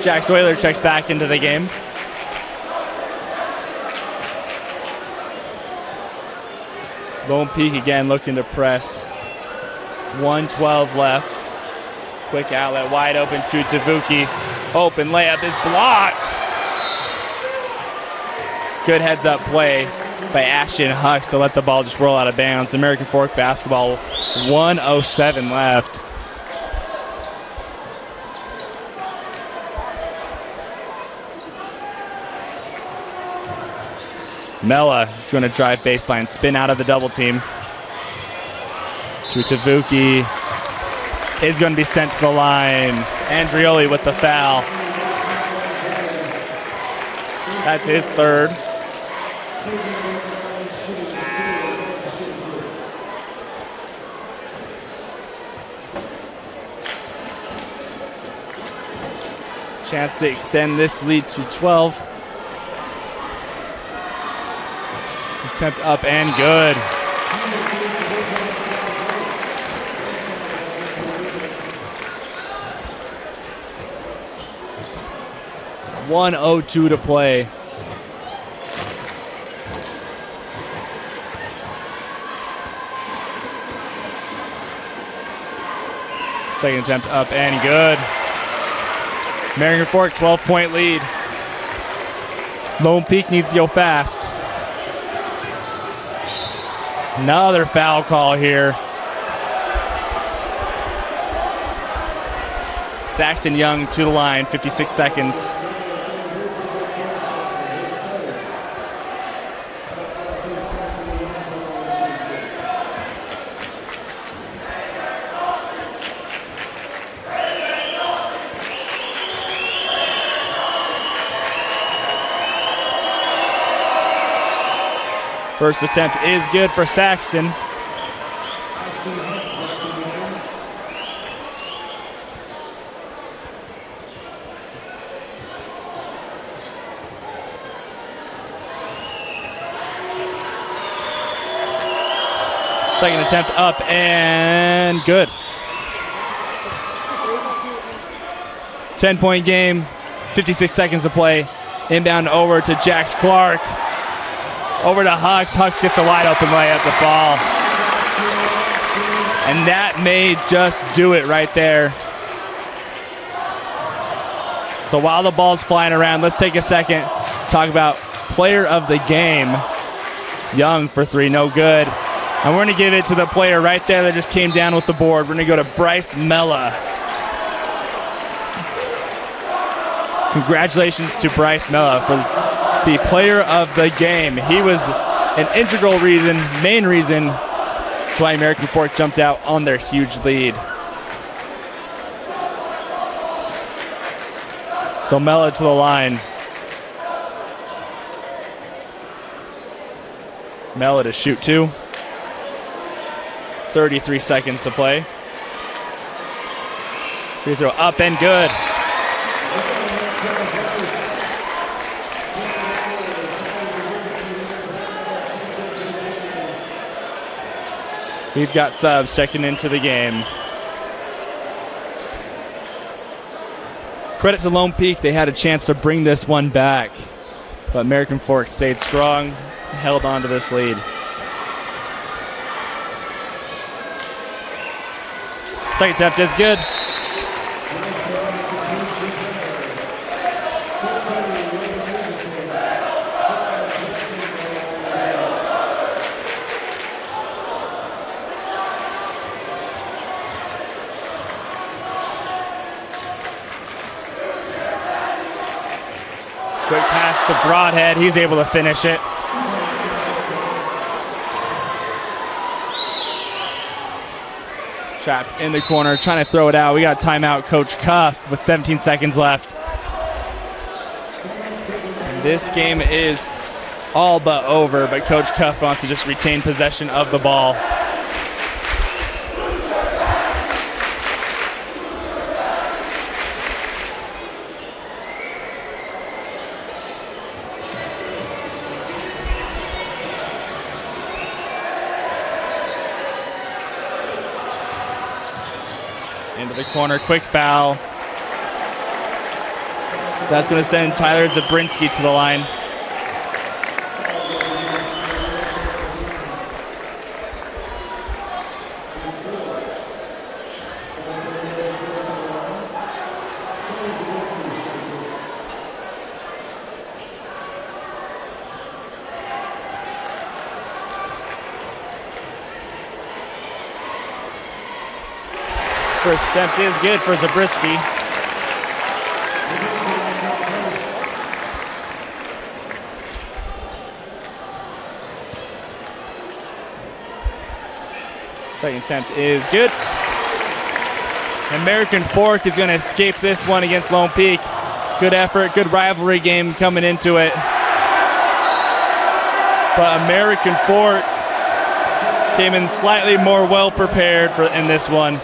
Jack Swaler checks back into the game. Lone Peak again looking to press. 1:12 left. Quick outlet wide open to Tavuki. Open layup is blocked. Good heads up play by Ashton Hucks to let the ball just roll out of bounds. American Fork basketball, 1:07 left. Mella going to drive baseline, spin out of the double team. To Tavuki. Is going to be sent to the line. Andrioli with the foul. That's his third. Chance to extend this lead to 12. This attempt up and good. .102 to play. Second attempt up and good. American Fork 12-point lead. Lone Peak needs to go fast. Another foul call here. Saxton Young to the line, 56 seconds. First attempt is good for Saxton. Second attempt up and good. 10-point game, 56 seconds to play. Inbound over to Jax Clark. Over to Hux. Hux gets the wide open layup to fall. And that may just do it right there. So while the ball's flying around, let's take a second, talk about player of the game. Young for three, no good. And we're going to give it to the player right there that just came down with the board. We're going to go to Bryce Mella. Congratulations to Bryce Mella for the player of the game. He was an integral reason, main reason why American Fork jumped out on their huge lead. So Mella to the line. Mella to shoot two. 33 seconds to play. Free throw up and good. We've got subs checking into the game. Credit to Lone Peak, they had a chance to bring this one back, but American Fork stayed strong and held on to this lead. Second attempt is good. Quick pass to Broadhead. He's able to finish it. Trapped in the corner, trying to throw it out. We got timeout, Coach Cuff, with 17 seconds left. And this game is all but over, but Coach Cuff wants to just retain possession of the ball. Into the corner, quick foul. That's going to send Tyler Zabrinski to the line. First attempt is good for Zabriskie. Second attempt is good. American Fork is going to escape this one against Lone Peak. Good effort, good rivalry game coming into it. But American Fork came in slightly more well prepared in this one.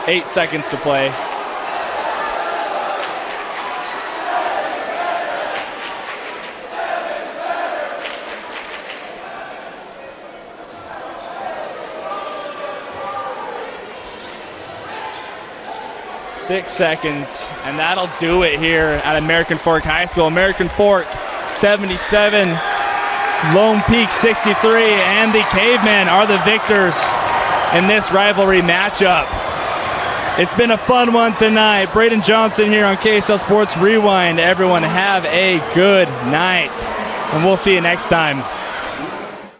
8 seconds to play. Six seconds, and that'll do it here at American Fork High School. American Fork 77, Lone Peak 63, and the Cavemen are the victors in this rivalry matchup. It's been a fun one tonight. Braden Johnson here on KSL Sports Rewind. Everyone have a good night, and we'll see you next time.